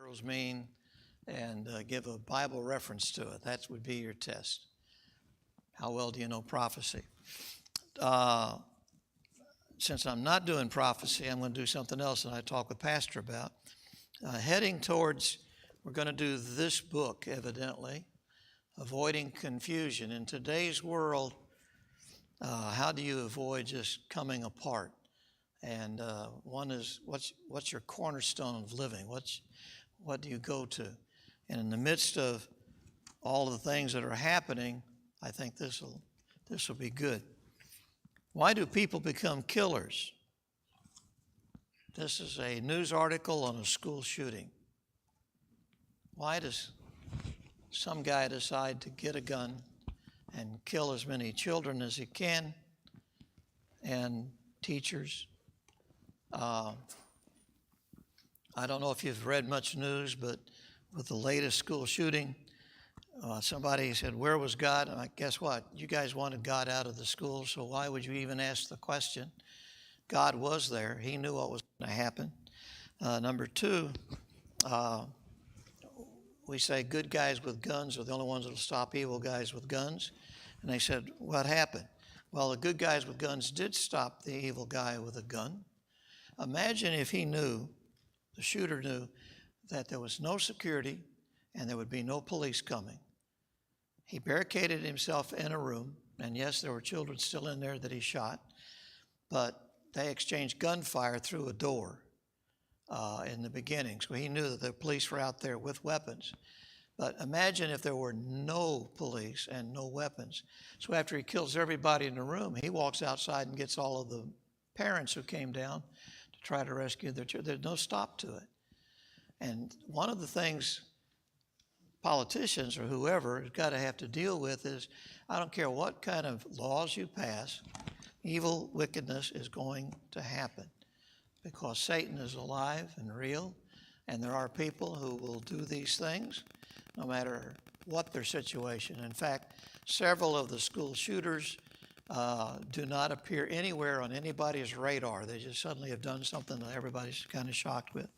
arrows mean and give a Bible reference to it. That would be your test. How well do you know prophecy? Since I'm not doing prophecy, I'm going to do something else that I talked with Pastor about. Heading towards, we're going to do this book, evidently, Avoiding Confusion. In today's world, how do you avoid just coming apart? And one is, what's your cornerstone of living? What do you go to? And in the midst of all the things that are happening, I think this will be good. Why do people become killers? This is a news article on a school shooting. Why does some guy decide to get a gun and kill as many children as he can and teachers? I don't know if you've read much news, but with the latest school shooting, somebody said, "Where was God?" And guess what? You guys wanted God out of the school, so why would you even ask the question? God was there. He knew what was going to happen. Number two, we say good guys with guns are the only ones that will stop evil guys with guns. And they said, what happened? Well, the good guys with guns did stop the evil guy with a gun. Imagine if he knew, the shooter knew, that there was no security and there would be no police coming. He barricaded himself in a room, and yes, there were children still in there that he shot, but they exchanged gunfire through a door in the beginning. So he knew that the police were out there with weapons. But imagine if there were no police and no weapons. So after he kills everybody in the room, he walks outside and gets all of the parents who came down to try to rescue their children. There's no stop to it. And one of the things politicians or whoever has got to have to deal with is, I don't care what kind of laws you pass, evil wickedness is going to happen because Satan is alive and real, and there are people who will do these things no matter what their situation. In fact, several of the school shooters do not appear anywhere on anybody's radar. They just suddenly have done something that everybody's kind of shocked with.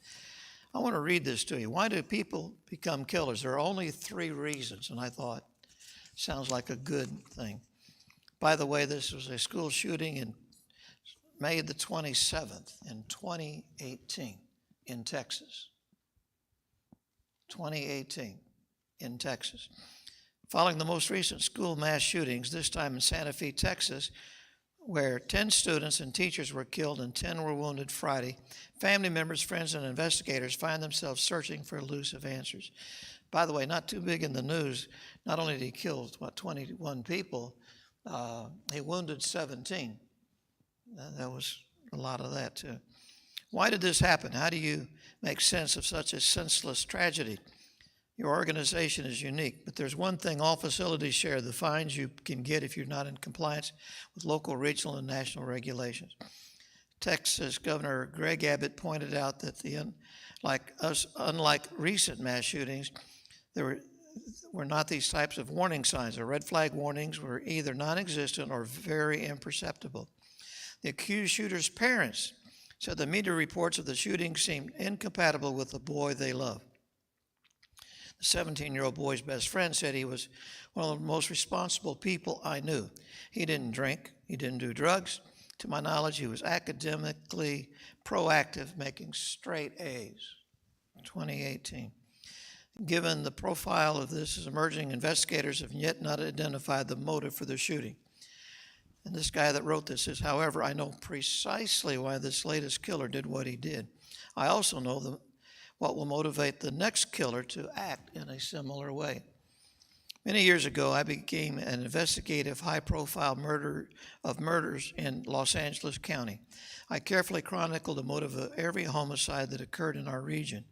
I want to read this to you. Why do people become killers? There are only 3 reasons, and I thought, sounds like a good thing. By the way, this was a school shooting in May the 27th in 2018 in Texas. 2018 in Texas. Following the most recent school mass shootings, this time in Santa Fe, Texas, where 10 students and teachers were killed and 10 were wounded Friday, family members, friends, and investigators find themselves searching for elusive answers. By the way, not too big in the news, not only did he kill, 21 people, he wounded 17. There was a lot of that, too. Why did this happen? How do you make sense of such a senseless tragedy? Your organization is unique, but there's one thing all facilities share: the fines you can get if you're not in compliance with local, regional, and national regulations. Texas Governor Greg Abbott pointed out that unlike recent mass shootings, there were not these types of warning signs. The red flag warnings were either non-existent or very imperceptible. The accused shooter's parents said the media reports of the shooting seemed incompatible with the boy they loved. The 17-year-old boy's best friend said he was one of the most responsible people I knew. He didn't drink. He didn't do drugs. To my knowledge, he was academically proactive, making straight A's. 2018. Given the profile of this as emerging, investigators have yet not identified the motive for the shooting. And this guy that wrote this says, however, I know precisely why this latest killer did what he did. I also know what will motivate the next killer to act in a similar way. Many years ago, I became an investigative, high-profile murders in Los Angeles County. I carefully chronicled the motive of every homicide that occurred in our region.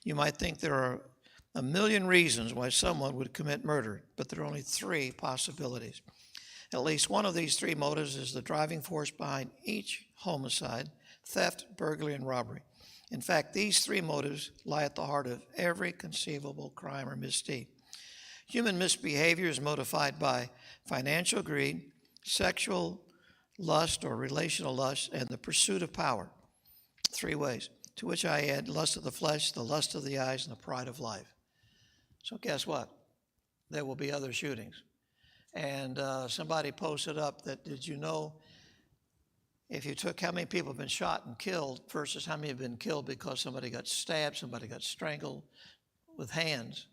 You might think there are a million reasons why someone would commit murder, but there are only 3 possibilities. At least one of these 3 motives is the driving force behind each homicide: theft, burglary, and robbery. In fact, these 3 motives lie at the heart of every conceivable crime or misdeed. Human misbehavior is motivated by financial greed, sexual lust or relational lust, and the pursuit of power. 3 ways. to which I add lust of the flesh, the lust of the eyes, and the pride of life. So guess what? There will be other shootings. And somebody posted up that, did you know, if you took how many people have been shot and killed versus how many have been killed because somebody got stabbed, somebody got strangled with hands,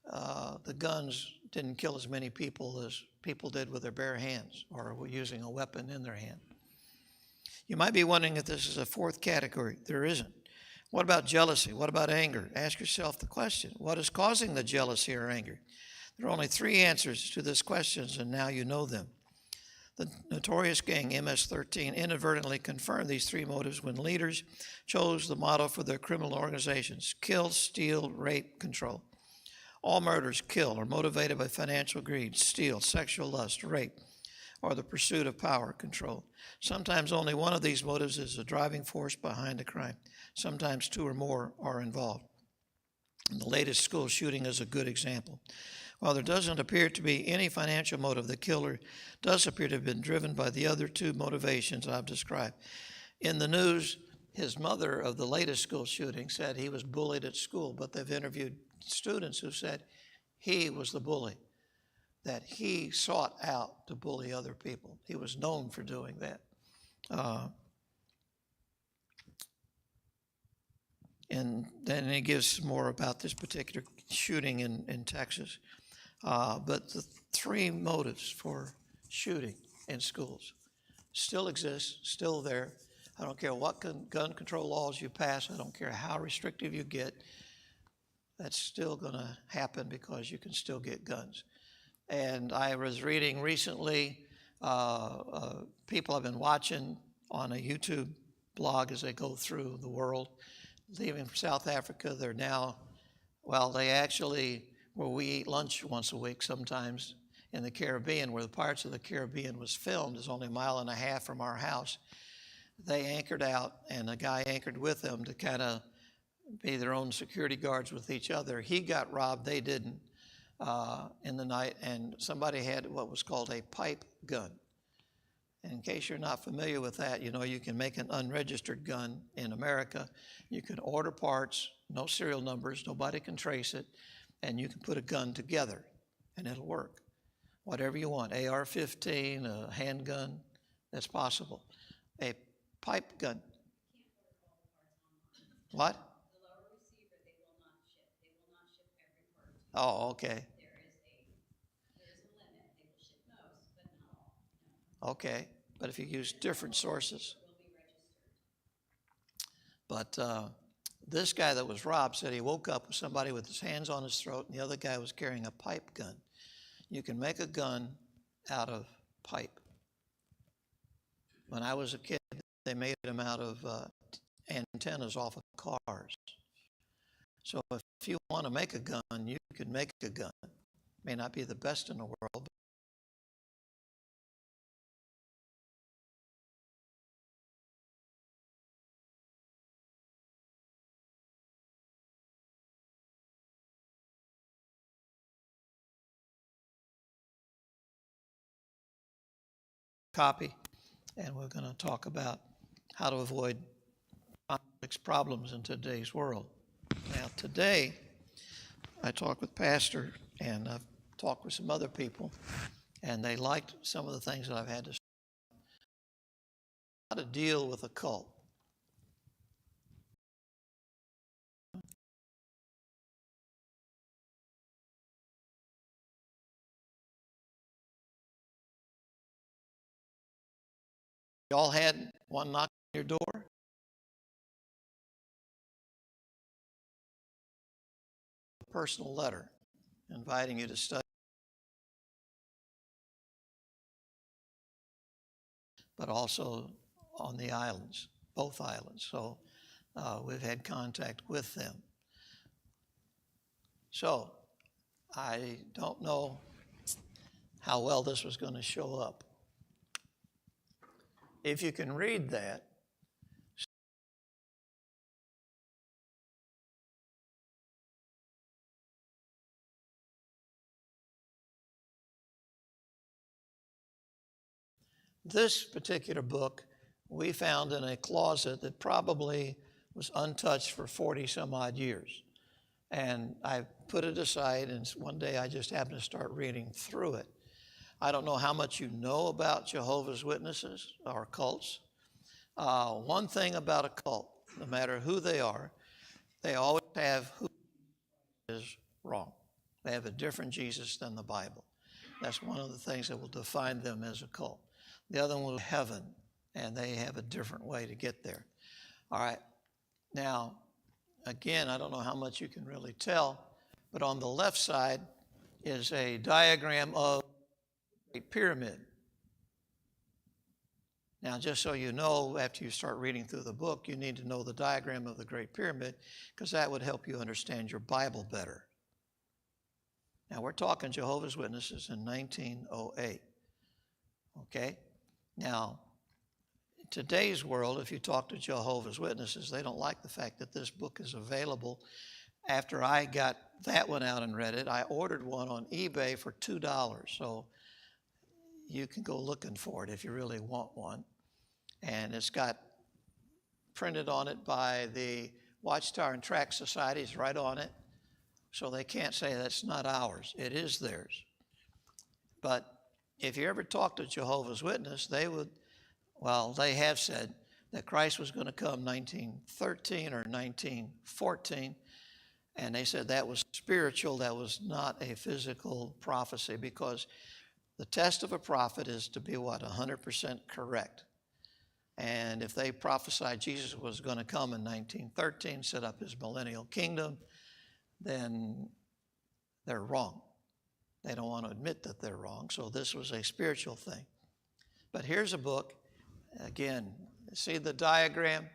the guns didn't kill as many people as people did with their bare hands or were using a weapon in their hand. You might be wondering if this is a fourth category. There isn't. What about jealousy? What about anger? Ask yourself the question, what is causing the jealousy or anger? There are only three answers to these questions, and now you know them. The notorious gang MS-13 inadvertently confirmed these three motives when leaders chose the motto for their criminal organizations: kill, steal, rape, control. All murders, kill, are motivated by financial greed, steal, sexual lust, rape, or the pursuit of power, control. Sometimes only one of these motives is the driving force behind a crime. Sometimes two or more are involved. And the latest school shooting is a good example. While there doesn't appear to be any financial motive, the killer does appear to have been driven by the other two motivations I've described. In the news, his mother of the latest school shooting said he was bullied at school, but they've interviewed students who said he was the bully, that he sought out to bully other people. He was known for doing that. And then he gives more about this particular shooting in Texas. But the three motives for shooting in schools still exist, still there. I don't care what gun control laws you pass. I don't care how restrictive you get. That's still going to happen because you can still get guns. And I was reading recently, people have been watching on a YouTube blog as they go through the world. Leaving from South Africa, they're now, well, they actually, where we eat lunch once a week sometimes in the Caribbean, where the Pirates of the Caribbean was filmed, is only 1.5 miles from our house. They anchored out, and a guy anchored with them to kind of be their own security guards with each other. He got robbed, they didn't, in the night, and somebody had what was called a pipe gun. And in case you're not familiar with that, you know, you can make an unregistered gun in America. You can order parts, no serial numbers, nobody can trace it, and you can put a gun together, and it'll work. Whatever you want, AR-15, a handgun, that's possible. A pipe gun. What? The lower receiver, they will not ship. They will not ship every part. Oh, okay. There is a limit. They will ship most, but not all. No. Okay, but if you use different sources. It will be registered. But this guy that was robbed said he woke up with somebody with his hands on his throat, and the other guy was carrying a pipe gun. You can make a gun out of pipe. When I was a kid, they made them out of antennas off of cars. So if you want to make a gun, you can make a gun. It may not be the best in the world, but copy, and we're going to talk about how to avoid conflicts, problems in today's world. Now, today, I talked with Pastor, and I've talked with some other people, and they liked some of the things that I've had to say. How to deal with a cult. Y'all had one knock on your door? A personal letter inviting you to study, but also on the islands, both islands. So we've had contact with them. So I don't know how well this was going to show up. If you can read that, this particular book we found in a closet that probably was untouched for 40 some odd years. And I put it aside, and one day I just happened to start reading through it. I don't know how much you know about Jehovah's Witnesses or cults. One thing about a cult, no matter who they are, they always have who is wrong. They have a different Jesus than the Bible. That's one of the things that will define them as a cult. The other one was heaven, and they have a different way to get there. All right. Now, again, I don't know how much you can really tell, but on the left side is a diagram of a pyramid. Now, just so you know, after you start reading through the book, you need to know the diagram of the Great Pyramid, because that would help you understand your Bible better. Now, we're talking Jehovah's Witnesses in 1908. Okay? Now, in today's world, if you talk to Jehovah's Witnesses, they don't like the fact that this book is available. After I got that one out and read it, I ordered one on eBay for $2. So you can go looking for it if you really want one. And it's got printed on it by the Watchtower and Tract Society. It's right on it. So they can't say that's not ours. It is theirs. But if you ever talk to Jehovah's Witness, they have said that Christ was going to come 1913 or 1914. And they said that was spiritual, that was not a physical prophecy, because the test of a prophet is to be 100% correct. And if they prophesied Jesus was going to come in 1913, set up his millennial kingdom, then they're wrong. They don't want to admit that they're wrong. So this was a spiritual thing. But here's a book. Again, see the diagram?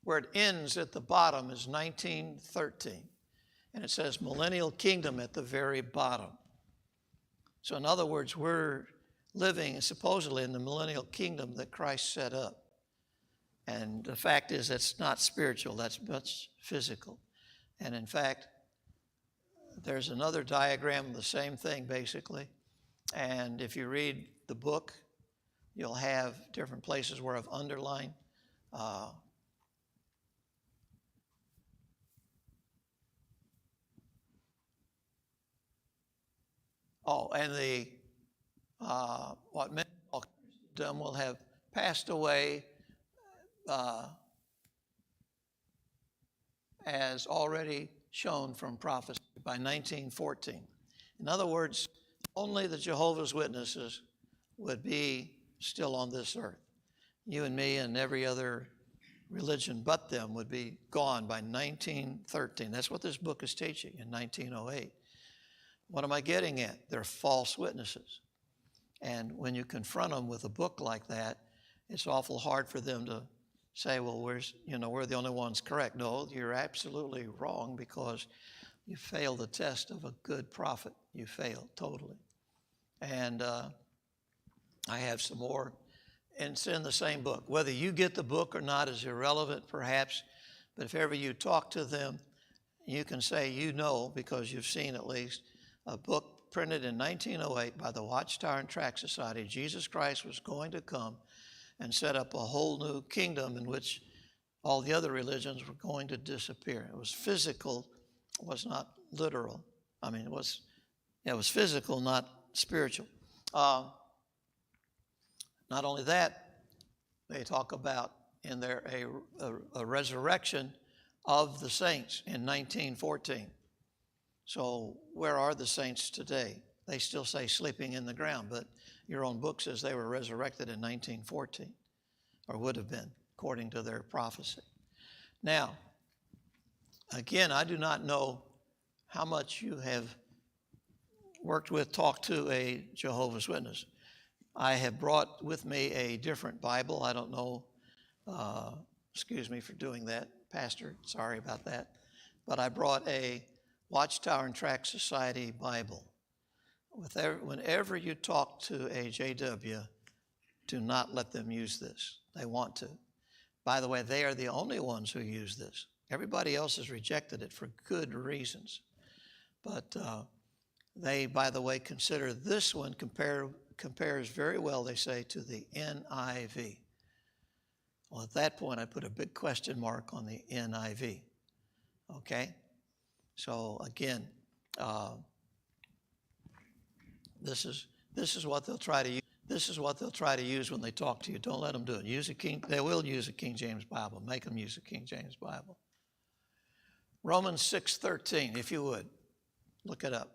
Where it ends at the bottom is 1913. And it says millennial kingdom at the very bottom. So in other words, we're living supposedly in the millennial kingdom that Christ set up. And the fact is that's not spiritual, that's much physical. And in fact, there's another diagram of the same thing basically. And if you read the book, you'll have different places where I've underlined. And what men call Christendom will have passed away as already shown from prophecy by 1914. In other words, only the Jehovah's Witnesses would be still on this earth. You and me and every other religion but them would be gone by 1913. That's what this book is teaching in 1908. What am I getting at? They're false witnesses. And when you confront them with a book like that, it's awful hard for them to say, well, we're the only ones correct. No, you're absolutely wrong, because you failed the test of a good prophet. You failed totally. And I have some more, and it's in the same book. Whether you get the book or not is irrelevant, perhaps, but if ever you talk to them, you can say you know, because you've seen at least, a book printed in 1908 by the Watchtower and Tract Society. Jesus Christ was going to come and set up a whole new kingdom in which all the other religions were going to disappear. It was physical, it was not literal. I mean, it was physical, not spiritual. Not only that, they talk about in there a resurrection of the saints in 1914. So where are the saints today? They still say sleeping in the ground, but your own book says they were resurrected in 1914, or would have been, according to their prophecy. Now, again, I do not know how much you have talked to a Jehovah's Witness. I have brought with me a different Bible. I don't know, excuse me for doing that, Pastor, sorry about that. But I brought a Watchtower and Tract Society Bible. Whenever you talk to a JW, do not let them use this. They want to. By the way, they are the only ones who use this. Everybody else has rejected it for good reasons. But they, by the way, consider this one compares very well, they say, to the NIV. Well, at that point, I put a big question mark on the NIV. Okay? So again, this is what they'll try to use. This is what they'll try to use when they talk to you. Don't let them do it. They will use a King James Bible. Make them use a King James Bible. Romans 6:13, if you would, look it up.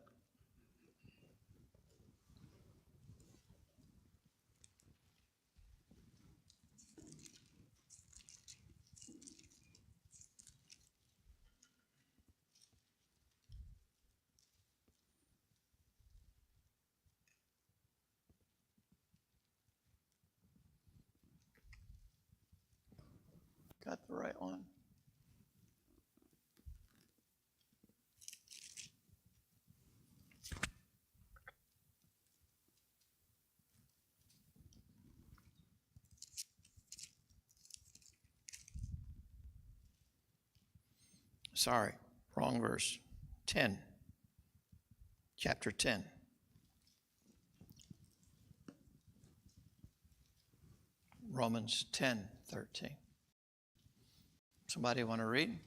Got the right one? Sorry, wrong verse. 10. Chapter 10. Romans 10:13. Somebody want to read?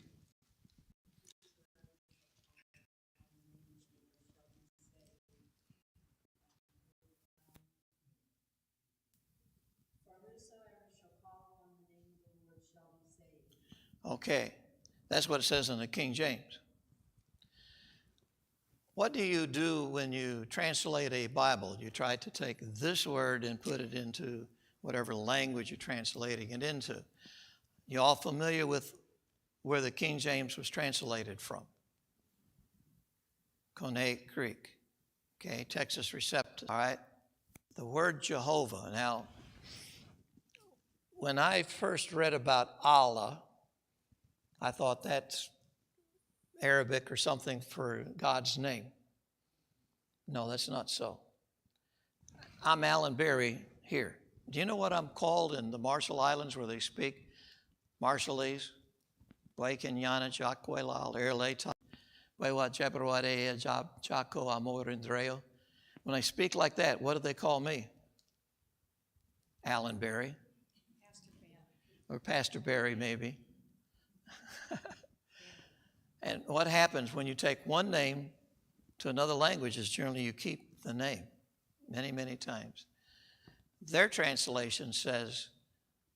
Okay, that's what it says in the King James. What do you do when you translate a Bible? You try to take this word and put it into whatever language you're translating it into. You all familiar with where the King James was translated from? Koine Greek, okay, Texas Receptus, all right? The word Jehovah. Now, when I first read about Allah, I thought that's Arabic or something for God's name. No, that's not so. I'm Alan Berry here. Do you know what I'm called in the Marshall Islands where they speak Marshallese? When I speak like that, what do they call me? Alan Berry. Or Pastor Berry, maybe. And what happens when you take one name to another language is generally you keep the name many, many times. Their translation says,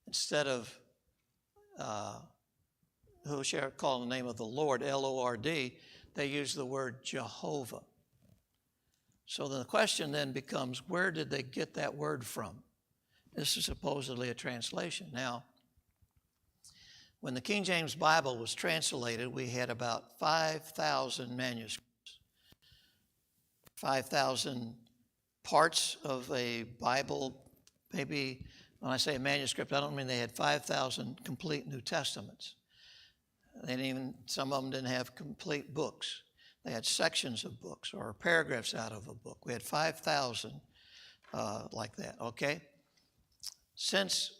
instead of who shall call the name of the Lord, L-O-R-D, they use the word Jehovah. So the question then becomes, where did they get that word from? This is supposedly a translation. Now, when the King James Bible was translated, we had about 5,000 manuscripts. 5,000 parts of a Bible. Maybe when I say a manuscript, I don't mean they had 5,000 complete New Testaments. They didn't even, some of them didn't have complete books. They had sections of books or paragraphs out of a book. We had 5,000 like that, okay? Since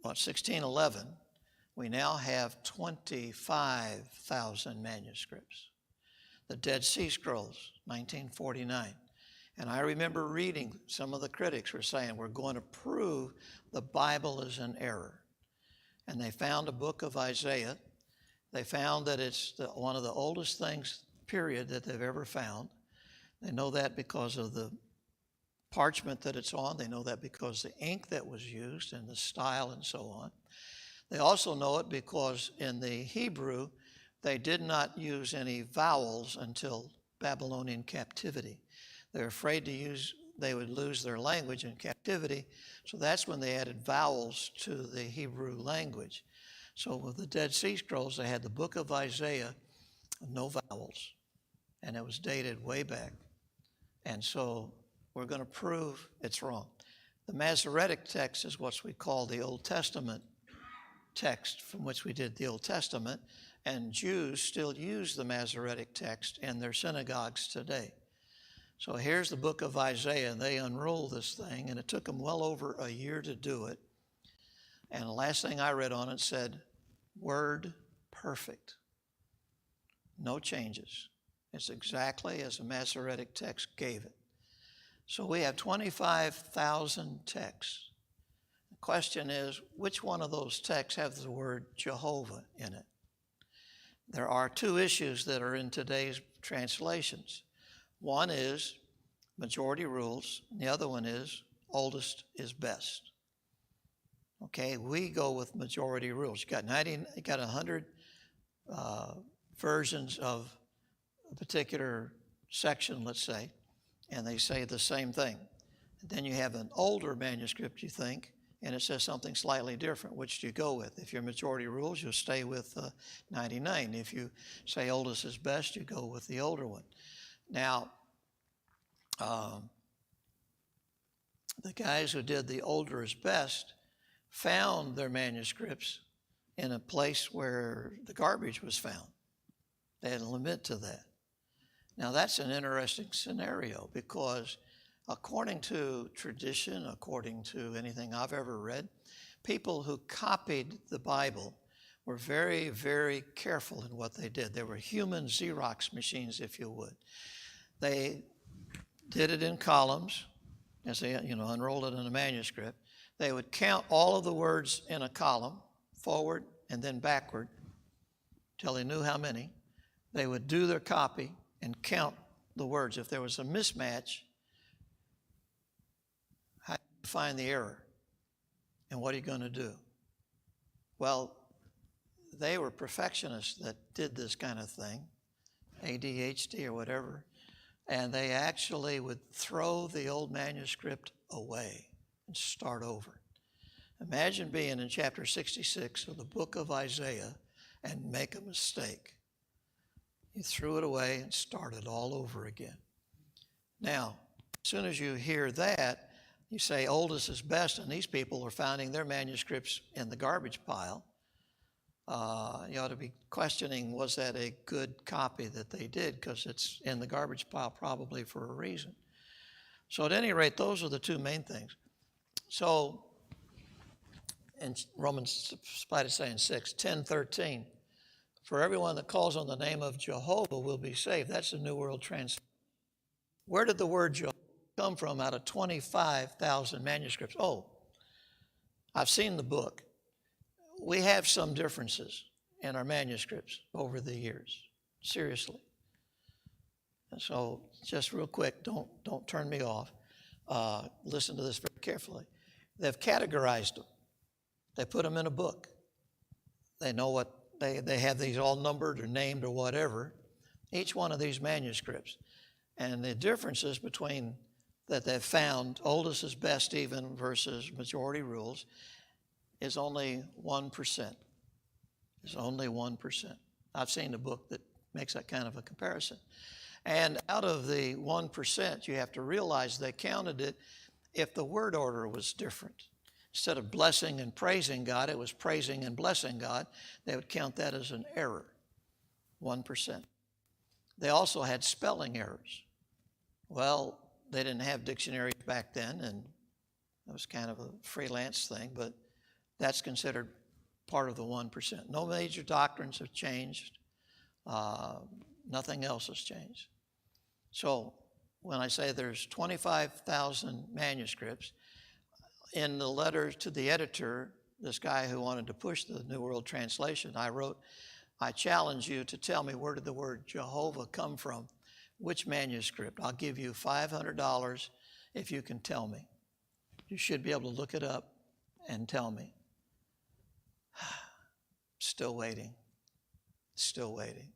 1611, we now have 25,000 manuscripts. The Dead Sea Scrolls, 1949. And I remember reading, some of the critics were saying, we're going to prove the Bible is an error. And they found a book of Isaiah. They found that it's one of the oldest things, period, that they've ever found. They know that because of the parchment that it's on. They know that because the ink that was used and the style and so on. They also know it because in the Hebrew, they did not use any vowels until Babylonian captivity. They're afraid they would lose their language in captivity, so that's when they added vowels to the Hebrew language. So with the Dead Sea Scrolls, they had the book of Isaiah, no vowels, and it was dated way back. And so we're going to prove it's wrong. The Masoretic text is what we call the Old Testament text from which we did the Old Testament, and Jews still use the Masoretic text in their synagogues today. So here's the book of Isaiah, and they unrolled this thing, and it took them well over a year to do it. And the last thing I read on it said, word perfect. No changes. It's exactly as the Masoretic text gave it. So we have 25,000 texts. Question is, which one of those texts have the word Jehovah in it? There are two issues that are in today's translations. One is majority rules, and the other one is oldest is best. Okay, we go with majority rules. You got 100 versions of a particular section, let's say, and they say the same thing. And then you have an older manuscript, you think, and it says something slightly different. Which do you go with? If you're majority rules, you'll stay with 99. If you say oldest is best, you go with the older one. Now, the guys who did the older is best found their manuscripts in a place where the garbage was found. They had a limit to that. Now, that's an interesting scenario because according to tradition, according to anything I've ever read, people who copied the Bible were very, very careful in what they did. They were human Xerox machines, if you would. They did it in columns as they unrolled it in a manuscript. They would count all of the words in a column, forward and then backward, till they knew how many. They would do their copy and count the words. If there was a mismatch, how do you find the error? And what are you going to do? Well, they were perfectionists that did this kind of thing, ADHD or whatever, and they actually would throw the old manuscript away and start over. Imagine being in chapter 66 of the book of Isaiah and make a mistake. You threw it away and started all over again. Now, as soon as you hear that, you say oldest is best, and these people are finding their manuscripts in the garbage pile. You ought to be questioning, was that a good copy that they did? Because it's in the garbage pile probably for a reason. So at any rate, those are the two main things. So in Romans, despite it saying 10:13, for everyone that calls on the name of Jehovah will be saved. That's the New World Translation. Where did the word Jehovah come from out of 25,000 manuscripts? Oh, I've seen the book. We have some differences in our manuscripts over the years, seriously. And so just real quick, don't turn me off. Listen to this very carefully. They've categorized them. They put them in a book. They know what, they have these all numbered or named or whatever, each one of these manuscripts. And the differences between that they've found, oldest is best even versus majority rules, is only 1%. It's only 1%. I've seen a book that makes that kind of a comparison. And out of the 1%, you have to realize they counted it if the word order was different. Instead of blessing and praising God, it was praising and blessing God. They would count that as an error, 1%. They also had spelling errors. Well, they didn't have dictionaries back then, and it was kind of a freelance thing, but that's considered part of the 1%. No major doctrines have changed. Nothing else has changed. So when I say there's 25,000 manuscripts, in the letter to the editor, this guy who wanted to push the New World Translation, I wrote, I challenge you to tell me where did the word Jehovah come from? Which manuscript? I'll give you $500 if you can tell me. You should be able to look it up and tell me. Still waiting. Still waiting.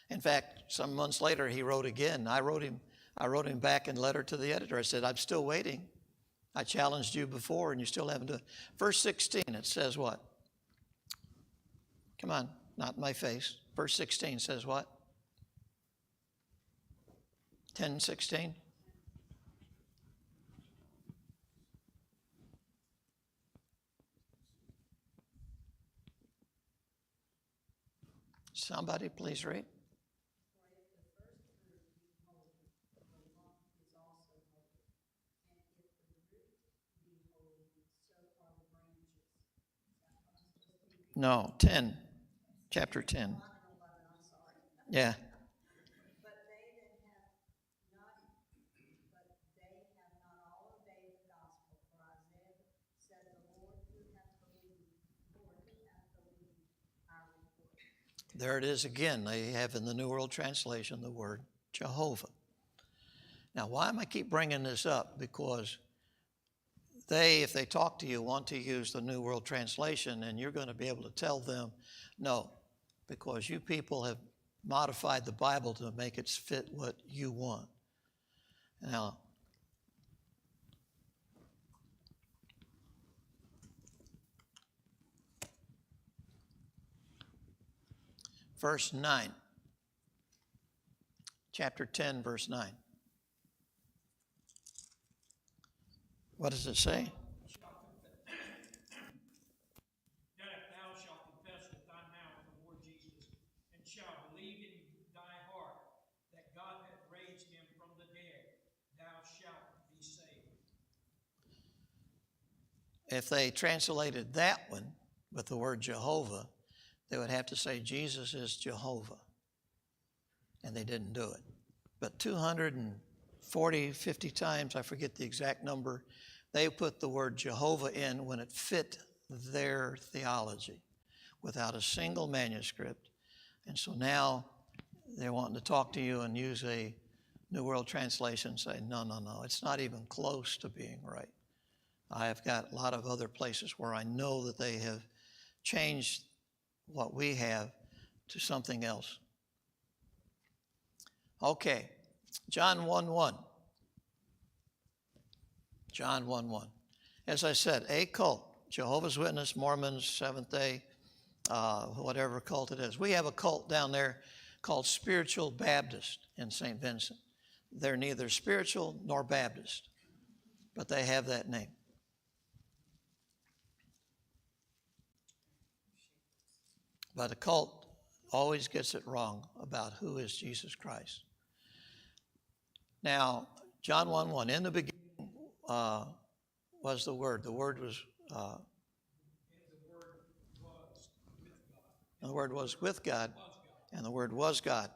In fact, some months later, he wrote again. I wrote him back in letter to the editor. I said, I'm still waiting. I challenged you before, and you still haven't done it. Verse 16, it says what? Come on, not in my face. Verse 16 says what? 10:16. Somebody please read. No, 10, chapter 10. Yeah. There it is again. They have in the New World Translation the word Jehovah. Now, why am I keep bringing this up? Because they, if they talk to you, want to use the New World Translation, and you're going to be able to tell them, no, because you people have modified the Bible to make it fit what you want. Now, verse 9, chapter 10, verse 9. What does it say? That if thou shalt confess with thy mouth the Lord Jesus, and shalt believe in thy heart that God hath raised him from the dead, thou shalt be saved. If they translated that one with the word Jehovah, they would have to say Jesus is Jehovah. And they didn't do it. But 240, 50 times, I forget the exact number, they put the word Jehovah in when it fit their theology without a single manuscript. And so now they're wanting to talk to you and use a New World Translation and say, no, it's not even close to being right. I have got a lot of other places where I know that they have changed what we have to something else. Okay, John 1:1. John 1:1. As I said, a cult, Jehovah's Witness, Mormons, Seventh-day, whatever cult it is. We have a cult down there called Spiritual Baptist in St. Vincent. They're neither spiritual nor Baptist, but they have that name. But a cult always gets it wrong about who is Jesus Christ. Now, John 1:1, in the beginning was the Word. The Word was, and the Word was with God, and the Word was God.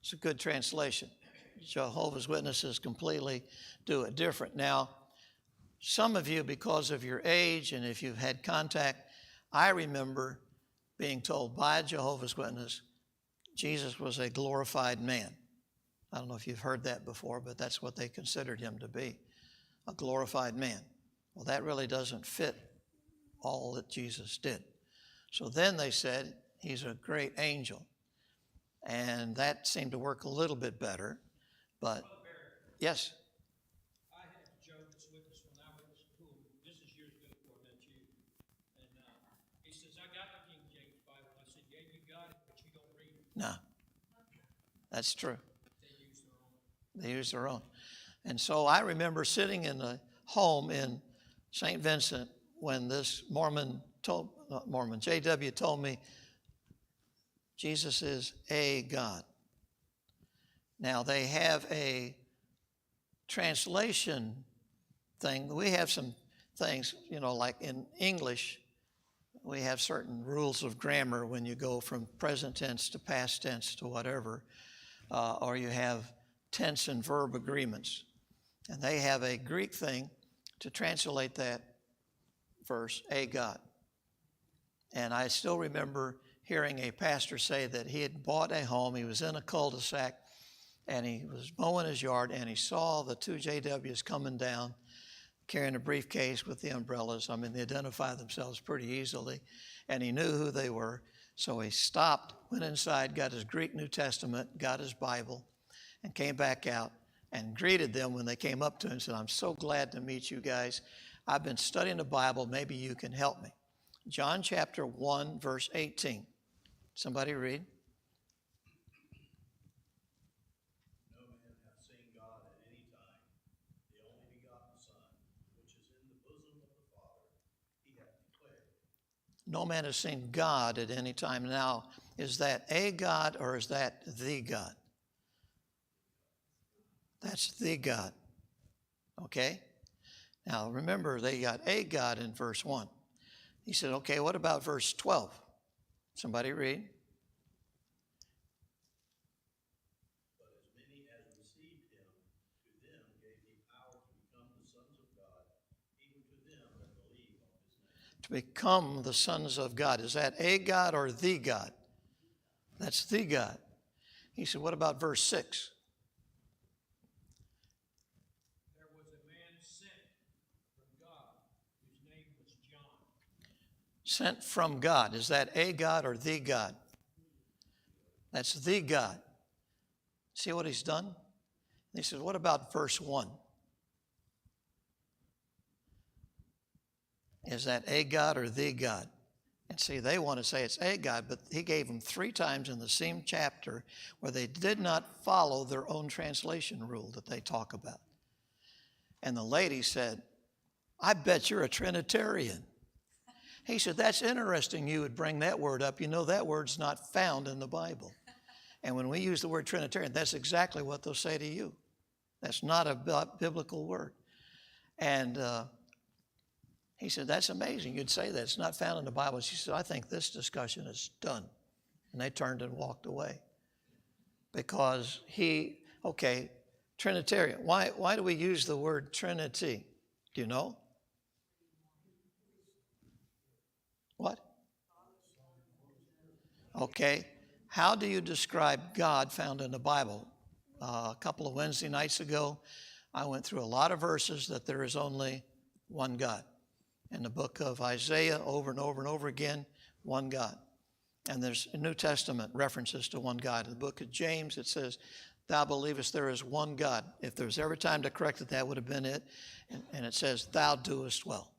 It's a good translation. Jehovah's Witnesses completely do it different. Now, some of you, because of your age and if you've had contact, I remember being told by a Jehovah's Witness, Jesus was a glorified man. I don't know if you've heard that before, but that's what they considered him to be, a glorified man. Well, that really doesn't fit all that Jesus did. So then they said he's a great angel. And that seemed to work a little bit better. But, yes? I had a Jehovah's Witness when I went to school. This is years ago before I met you. And he says, I got the King James Bible. I said, yeah, you got it, but you don't read it. No. That's true. They use their own. They use their own. And so I remember sitting in a home in St. Vincent when this J.W. told me Jesus is a God. Now they have a translation thing. We have some things, like in English, we have certain rules of grammar when you go from present tense to past tense to whatever, or you have tense and verb agreements. And they have a Greek thing to translate that verse, a God. And I still remember hearing a pastor say that he had bought a home, he was in a cul-de-sac, and he was mowing his yard, and he saw the two JWs coming down, carrying a briefcase with the umbrellas. I mean, they identify themselves pretty easily, and he knew who they were. So he stopped, went inside, got his Greek New Testament, got his Bible, and came back out and greeted them when they came up to him and said, I'm so glad to meet you guys. I've been studying the Bible. Maybe you can help me. John chapter 1, verse 18. Somebody read. No man hath seen God at any time. The only begotten Son, which is in the bosom of the Father, he hath declared. No man has seen God at any time. Now, is that a God or is that the God? That's the God. Okay? Now, remember, they got a God in verse 1. He said, okay, what about verse 12? Somebody read. But as many as received him, to them gave he power to become the sons of God, even to them that believe on his name. To become the sons of God. Is that a God or the God? That's the God. He said, what about verse 6? There was a man sent from God whose name was John. Sent from God. Is that a God or the God? That's the God. See what he's done? He said, what about verse 1? Is that a God or the God? And see, they want to say it's a God, but he gave them 3 times in the same chapter where they did not follow their own translation rule that they talk about. And the lady said, I bet you're a Trinitarian. He said, that's interesting you would bring that word up. You know that word's not found in the Bible. And when we use the word Trinitarian, that's exactly what they'll say to you. That's not a biblical word. And he said, that's amazing. You'd say that. It's not found in the Bible. She said, I think this discussion is done. And they turned and walked away. Because Trinitarian. Why do we use the word Trinity? Do you know? What? Okay. How do you describe God found in the Bible? A couple of Wednesday nights ago, I went through a lot of verses that there is only one God. In the book of Isaiah, over and over and over again, one God. And there's New Testament references to one God. In the book of James, it says, thou believest there is one God. If there was ever time to correct it, that would have been it. And it says, thou doest well.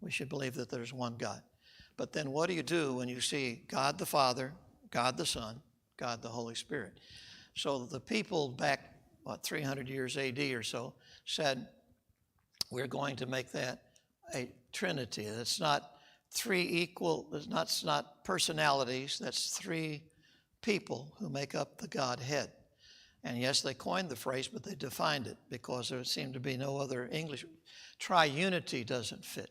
We should believe that there's one God. But then what do you do when you see God the Father, God the Son, God the Holy Spirit? So the people back, 300 years AD or so, said, we're going to make that a Trinity. That's not 3 equal, it's not personalities, that's 3 people who make up the Godhead. And yes, they coined the phrase, but they defined it because there seemed to be no other English. Triunity doesn't fit.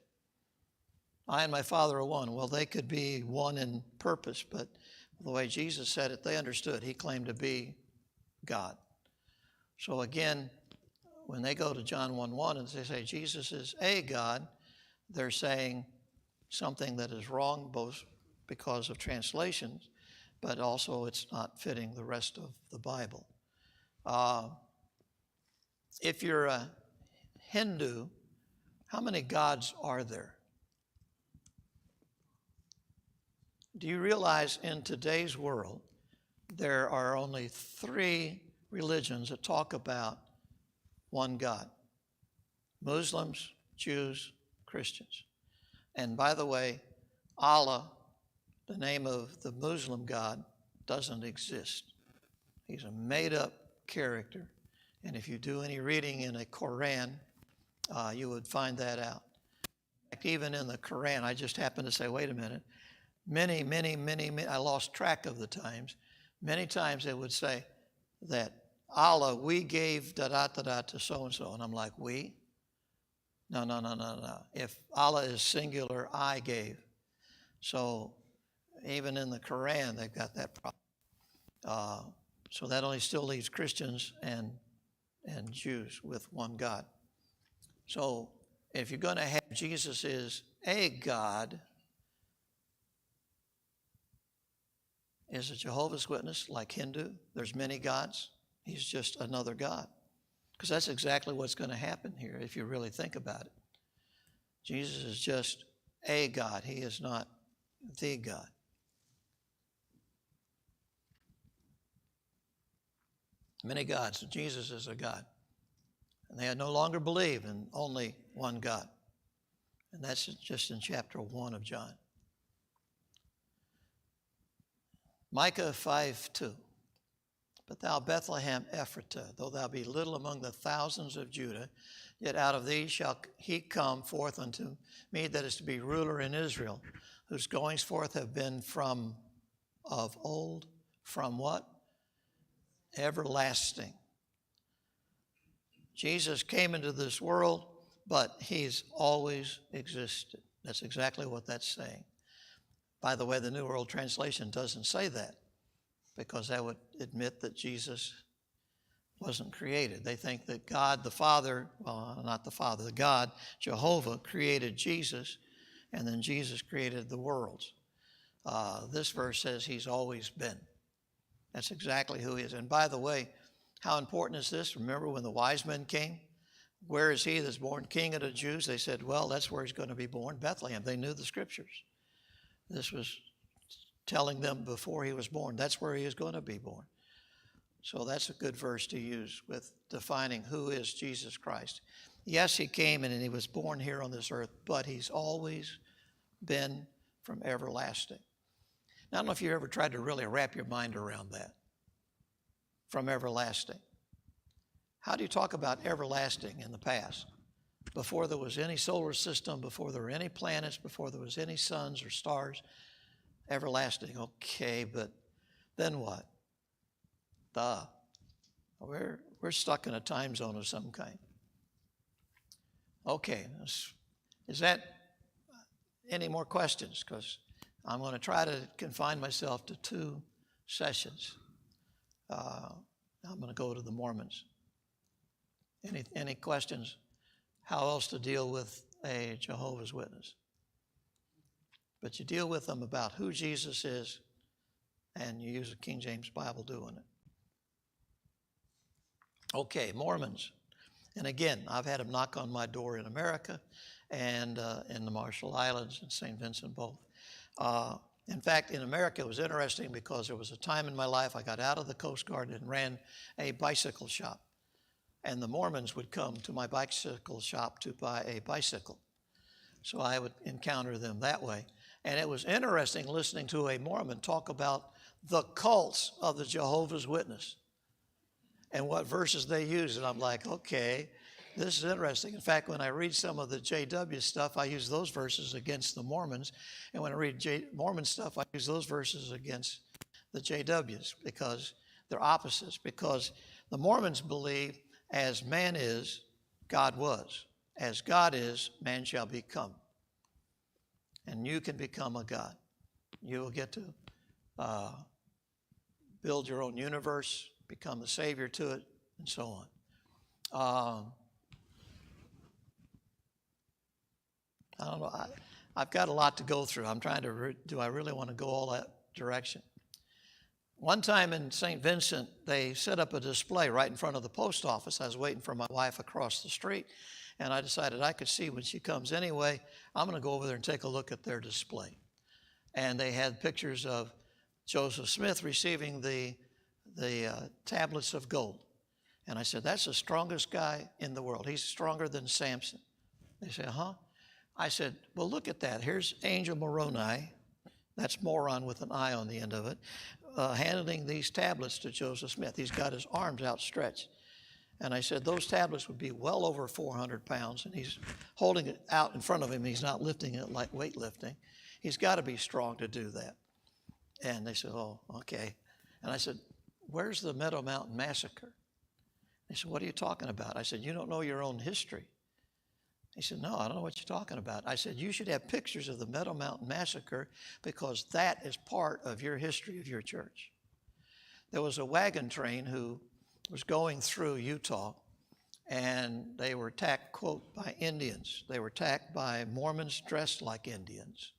I and my Father are one. Well, they could be one in purpose, but the way Jesus said it, they understood. He claimed to be God. So again, when they go to John 1:1 and they say Jesus is a God, they're saying something that is wrong, both because of translations, but also it's not fitting the rest of the Bible. If you're a Hindu, how many gods are there? Do you realize in today's world, there are only 3 religions that talk about one God? Muslims, Jews, Christians. And by the way, Allah, the name of the Muslim God, doesn't exist. He's a made-up character. And if you do any reading in a Quran, you would find that out. In fact, even in the Quran, I just happened to say, wait a minute, many, I lost track of the times. Many times they would say that Allah, we gave da-da-da-da to so-and-so. And I'm like, we? No. If Allah is singular, I gave. So even in the Quran, they've got that problem. So that only still leaves Christians and Jews with one God. So if you're going to have Jesus is a God, is a Jehovah's Witness like Hindu? There's many gods. He's just another God. Because that's exactly what's going to happen here if you really think about it. Jesus is just a God. He is not the God. Many gods. Jesus is a God. And they no longer believe in only one God. And that's just in chapter 1 of John. Micah 5:2. But thou, Bethlehem Ephratah, though thou be little among the thousands of Judah, yet out of thee shall he come forth unto me that is to be ruler in Israel, whose goings forth have been from of old, from what? Everlasting. Jesus came into this world, but he's always existed. That's exactly what that's saying. By the way, the New World Translation doesn't say that, because that would admit that Jesus wasn't created. They think that God the Father, well, not the Father, the God, Jehovah, created Jesus, and then Jesus created the worlds. This verse says he's always been. That's exactly who he is. And by the way, how important is this? Remember when the wise men came? Where is he that's born King of the Jews? They said, well, that's where he's going to be born, Bethlehem. They knew the scriptures. This was telling them before he was born, that's where he is going to be born. So that's a good verse to use with defining who is Jesus Christ. Yes, he came and he was born here on this earth, but he's always been from everlasting. Now, I don't know if you ever tried to really wrap your mind around that. From everlasting. How do you talk about everlasting in the past? Before there was any solar system, before there were any planets, before there was any suns or stars. Everlasting, okay, but then what? We're stuck in a time zone of some kind. Okay, is that any more questions? Because I'm going to try to confine myself to 2 sessions. I'm going to go to the Mormons. Any questions? How else to deal with a Jehovah's Witness? But you deal with them about who Jesus is, and you use a King James Bible doing it. Okay, Mormons. And again, I've had them knock on my door in America and in the Marshall Islands and St. Vincent both. In fact, in America, it was interesting because there was a time in my life I got out of the Coast Guard and ran a bicycle shop. And the Mormons would come to my bicycle shop to buy a bicycle. So I would encounter them that way. And it was interesting listening to a Mormon talk about the cults of the Jehovah's Witness and what verses they use. And I'm like, okay, this is interesting. In fact, when I read some of the JW stuff, I use those verses against the Mormons. And when I read Mormon stuff, I use those verses against the JWs because they're opposites. Because the Mormons believe as man is, God was. As God is, man shall become. And you can become a God. You will get to build your own universe, become the savior to it, and so on. I don't know. I've got a lot to go through. I'm trying to, do I really want to go all that direction? One time in St. Vincent, they set up a display right in front of the post office. I was waiting for my wife across the street, and I decided I could see when she comes anyway. I'm going to go over there and take a look at their display. And they had pictures of Joseph Smith receiving the tablets of gold. And I said, that's the strongest guy in the world. He's stronger than Samson. They said, huh? I said, well, look at that. Here's Angel Moroni. That's moron with an I on the end of it. Handing these tablets to Joseph Smith. He's got his arms outstretched. And I said, those tablets would be well over 400 pounds, and he's holding it out in front of him. He's not lifting it like weightlifting. He's got to be strong to do that. And they said, oh, okay. And I said, where's the Meadow Mountain Massacre? They said, what are you talking about? I said, you don't know your own history. He said, no, I don't know what you're talking about. I said, you should have pictures of the Meadow Mountain Massacre because that is part of your history of your church. There was a wagon train who was going through Utah, and they were attacked, quote, by Indians. They were attacked by Mormons dressed like Indians.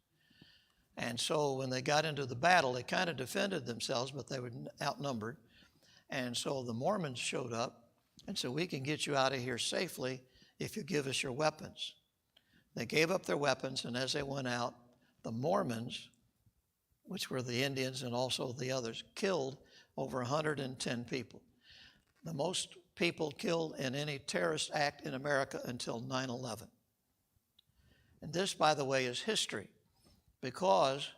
And so when they got into the battle, they kind of defended themselves, but they were outnumbered. And so the Mormons showed up and said, we can get you out of here safely if you give us your weapons. They gave up their weapons, and as they went out, the Mormons, which were the Indians and also the others, killed over 110 people. The most people killed in any terrorist act in America until 9/11. And this, by the way, is history, because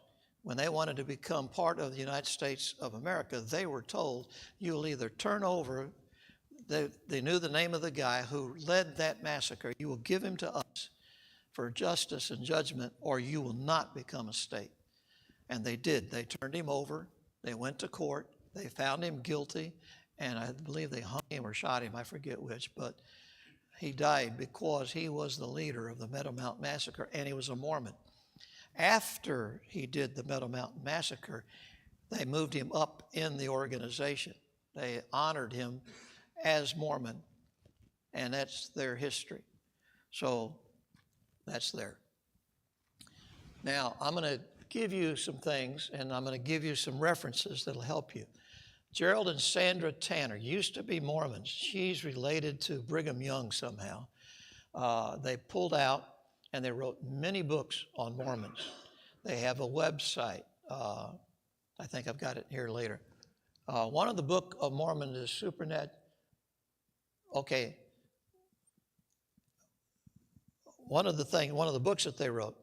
when they wanted to become part of the United States of America, they were told, you will either turn over, they knew the name of the guy who led that massacre, you will give him to us for justice and judgment, or you will not become a state. And they did. They turned him over, they went to court, they found him guilty, and I believe they hung him or shot him, I forget which, but he died because he was the leader of the Meadow Mountain Massacre, and he was a Mormon. After he did the Meadow Mountain Massacre, they moved him up in the organization. They honored him as Mormon, and that's their history. So that's there. Now, I'm going to give you some things, and I'm going to give you some references that'll help you. Gerald and Sandra Tanner used to be Mormons. She's related to Brigham Young somehow. They pulled out and they wrote many books on Mormons. They have a website. I think I've got it here later. One of the Book of Mormon is Supernet. Okay. One of the books that they wrote,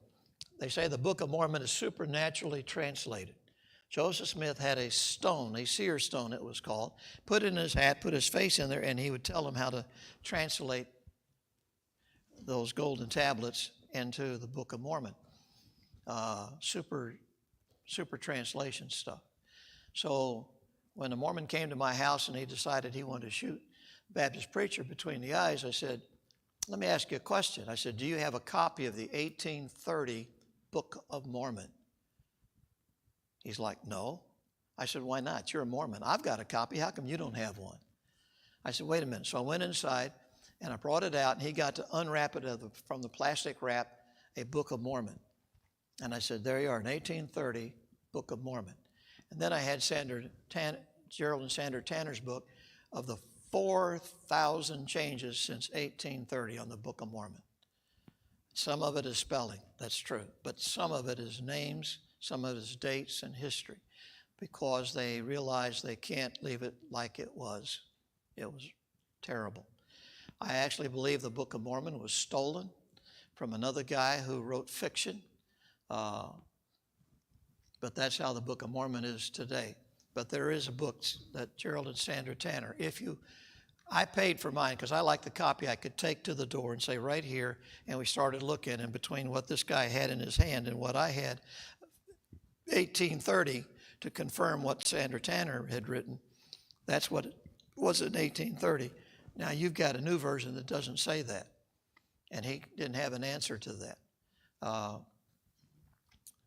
they say the Book of Mormon is supernaturally translated. Joseph Smith had a stone, a seer stone it was called, put it in his hat, put his face in there, and he would tell them how to translate those golden tablets into the Book of Mormon. Super translation stuff. So when the Mormon came to my house and he decided he wanted to shoot a Baptist preacher between the eyes, I said, let me ask you a question. I said, do you have a copy of the 1830 Book of Mormon? He's like, no. I said, why not? You're a Mormon. I've got a copy. How come you don't have one? I said, wait a minute. So I went inside and I brought it out and he got to unwrap it from the plastic wrap, a Book of Mormon. And I said, there you are, an 1830 Book of Mormon. And then I had Gerald and Sandra Tanner's book of the 4,000 changes since 1830 on the Book of Mormon. Some of it is spelling, that's true, but some of it is names, some of it is dates and history, because they realize they can't leave it like it was. It was terrible. I actually believe the Book of Mormon was stolen from another guy who wrote fiction, but that's how the Book of Mormon is today. But there is a book that Gerald and Sandra Tanner, I paid for mine because I like the copy I could take to the door and say right here, and we started looking, and between what this guy had in his hand and what I had, 1830, to confirm what Sandra Tanner had written, that's what it was in 1830. Now you've got a new version that doesn't say that, and he didn't have an answer to that.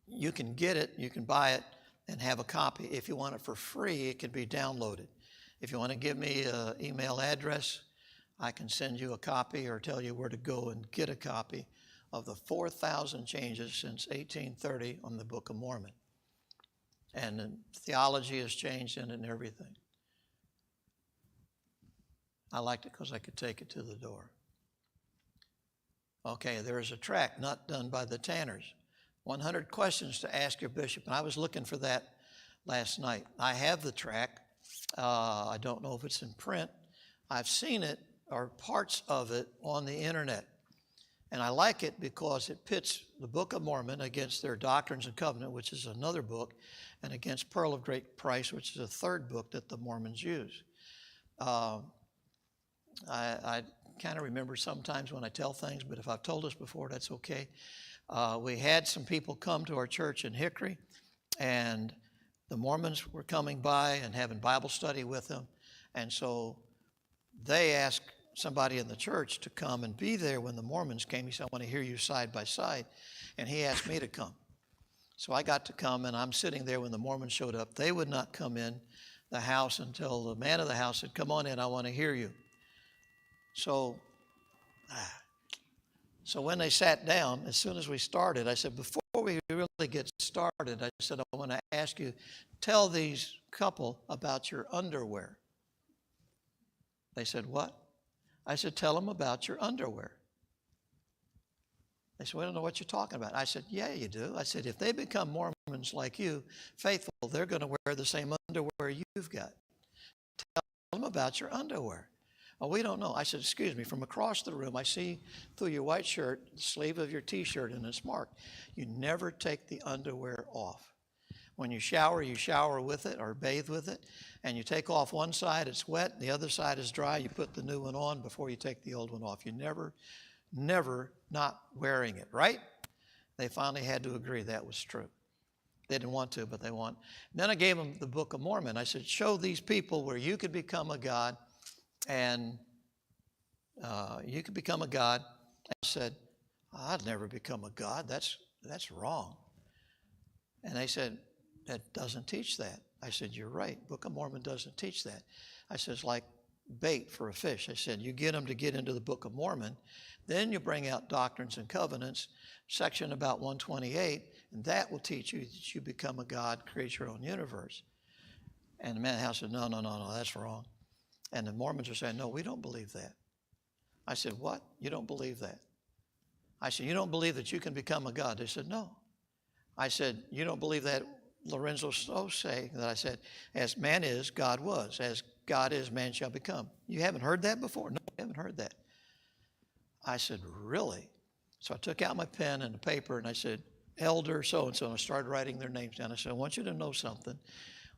You can get it, you can buy it, and have a copy. If you want it for free, it can be downloaded. If you want to give me an email address, I can send you a copy or tell you where to go and get a copy of the 4,000 changes since 1830 on the Book of Mormon. And the theology has changed in it and everything. I liked it because I could take it to the door. Okay, there is a tract not done by the Tanners. 100 questions to ask your bishop. And I was looking for that last night. I have the tract. I don't know if it's in print. I've seen it or parts of it on the internet. And I like it because it pits the Book of Mormon against their Doctrines and Covenant, which is another book, and against Pearl of Great Price, which is a third book that the Mormons use. I kind of remember sometimes when I tell things, but if I've told us before, that's okay. We had some people come to our church in Hickory, and the Mormons were coming by and having Bible study with them. And so they asked somebody in the church to come and be there when the Mormons came. He said, I want to hear you side by side. And he asked me to come. So I got to come, and I'm sitting there when the Mormons showed up. They would not come in the house until the man of the house said, come on in, I want to hear you. So when they sat down, as soon as we started, I said, before we really get started, I said, I want to ask you, tell these couple about your underwear. They said, what? I said, tell them about your underwear. They said, we don't know what you're talking about. I said, yeah, you do. I said, if they become Mormons like you, faithful, they're going to wear the same underwear you've got. Tell them about your underwear. Oh, we don't know. I said, excuse me, from across the room, I see through your white shirt, the sleeve of your T-shirt, and it's marked. You never take the underwear off. When you shower with it or bathe with it, and you take off one side, it's wet, the other side is dry, you put the new one on before you take the old one off. You never not wearing it, right? They finally had to agree that was true. They didn't want to, but they want. And then I gave them the Book of Mormon. I said, show these people where you could become a god, and you could become a god. I said, I'd never become a god. That's wrong. And they said, that doesn't teach that. I said, you're right. Book of Mormon doesn't teach that. I said, it's like bait for a fish. I said, you get them to get into the Book of Mormon, then you bring out Doctrines and Covenants, section about 128, and that will teach you that you become a god, create your own universe. And the man of the house said, no, that's wrong. And the Mormons are saying, no, we don't believe that. I said, what? You don't believe that? I said, you don't believe that you can become a god? They said, no. I said, you don't believe that Lorenzo Snow saying that I said, as man is, God was. As God is, man shall become. You haven't heard that before? No, I haven't heard that. I said, really? So I took out my pen and the paper and I said, Elder so-and-so, and I started writing their names down. I said, I want you to know something.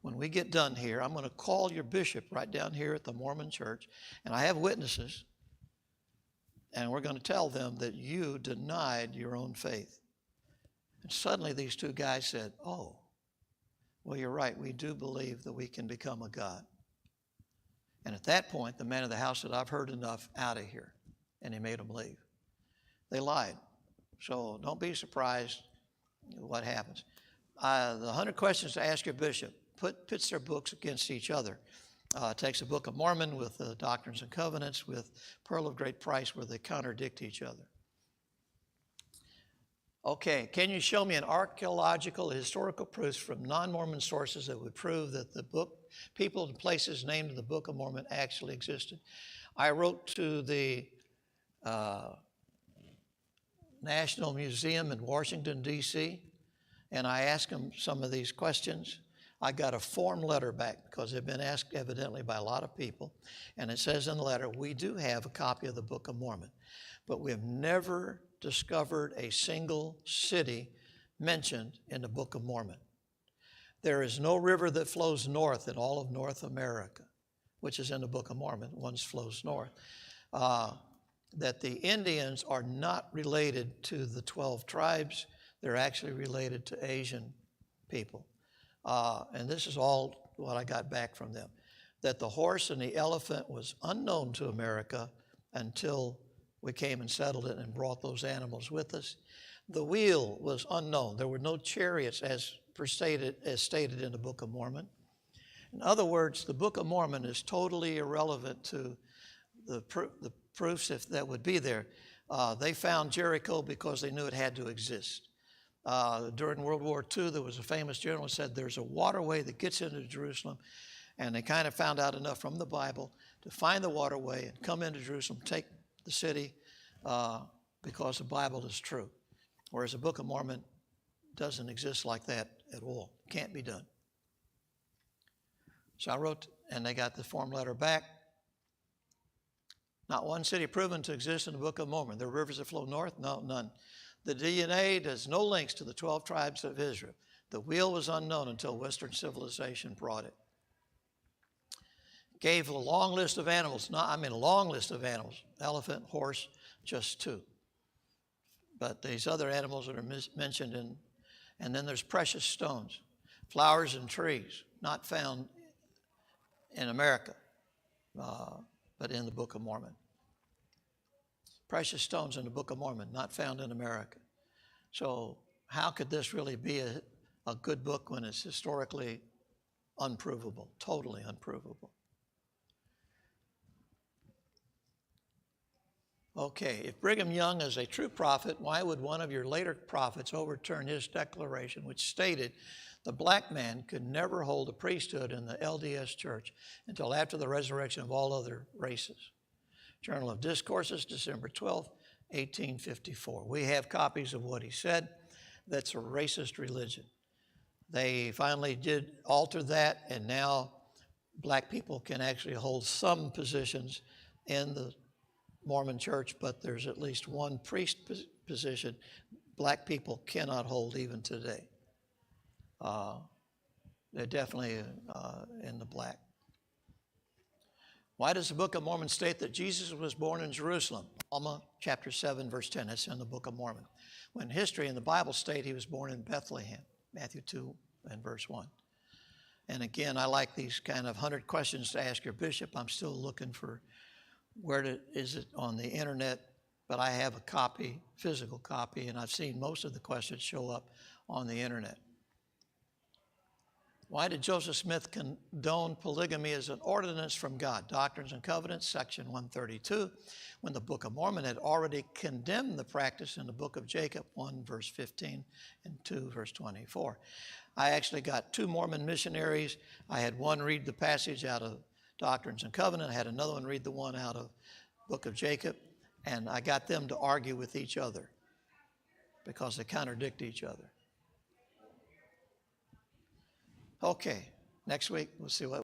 When we get done here, I'm going to call your bishop right down here at the Mormon church, and I have witnesses, and we're going to tell them that you denied your own faith. And suddenly these two guys said, oh, well, you're right. We do believe that we can become a god. And at that point, the man of the house said, I've heard enough, out of here. And he made them leave. They lied. So don't be surprised what happens. The 100 questions to ask your bishop pits their books against each other. Takes the Book of Mormon with the Doctrines and Covenants, with Pearl of Great Price, where they contradict each other. Okay, can you show me an archaeological, historical proofs from non-Mormon sources that would prove that the book, people and places named in the Book of Mormon actually existed? I wrote to the National Museum in Washington, D.C., and I asked them some of these questions. I got a form letter back because they've been asked evidently by a lot of people. And it says in the letter, we do have a copy of the Book of Mormon, but we have never discovered a single city mentioned in the Book of Mormon. There is no river that flows north in all of North America, which is in the Book of Mormon. One flows north. That the Indians are not related to the 12 tribes. They're actually related to Asian people. And this is all what I got back from them. That the horse and the elephant was unknown to America until we came and settled it and brought those animals with us. The wheel was unknown. There were no chariots as stated in the Book of Mormon. In other words, the Book of Mormon is totally irrelevant to the proofs that would be there. They found Jericho because they knew it had to exist. During World War II, there was a famous general who said there's a waterway that gets into Jerusalem, and they kind of found out enough from the Bible to find the waterway and come into Jerusalem, take the city, because the Bible is true. Whereas the Book of Mormon doesn't exist like that at all. Can't be done. So I wrote, and they got the form letter back. Not one city proven to exist in the Book of Mormon. There are rivers that flow north? No, none. The DNA does no links to the 12 tribes of Israel. The wheel was unknown until Western civilization brought it. Gave a long list of animals, a long list of animals, elephant, horse, just 2. But these other animals that are mentioned and then there's precious stones, flowers and trees, not found in America, but in the Book of Mormon. Precious stones in the Book of Mormon, not found in America. So how could this really be a good book when it's historically unprovable, totally unprovable? Okay, if Brigham Young is a true prophet, why would one of your later prophets overturn his declaration, which stated the black man could never hold a priesthood in the LDS Church until after the resurrection of all other races? Journal of Discourses, December 12, 1854. We have copies of what he said. That's a racist religion. They finally did alter that, and now black people can actually hold some positions in the Mormon church, but there's at least one priest position black people cannot hold even today. They're definitely in the black. Why does the Book of Mormon state that Jesus was born in Jerusalem? Alma chapter 7, verse 10. That's in the Book of Mormon. When history and the Bible state he was born in Bethlehem, Matthew 2 and verse 1. And again, I like these kind of 100 questions to ask your bishop. I'm still looking for is it on the internet, but I have a copy, physical copy, and I've seen most of the questions show up on the internet. Why did Joseph Smith condone polygamy as an ordinance from God? Doctrines and Covenants, section 132, when the Book of Mormon had already condemned the practice in the Book of Jacob, 1 verse 15 and 2 verse 24. I actually got 2 Mormon missionaries. I had one read the passage out of Doctrines and Covenants. I had another one read the one out of Book of Jacob, and I got them to argue with each other because they contradict each other. Okay, next week we'll see what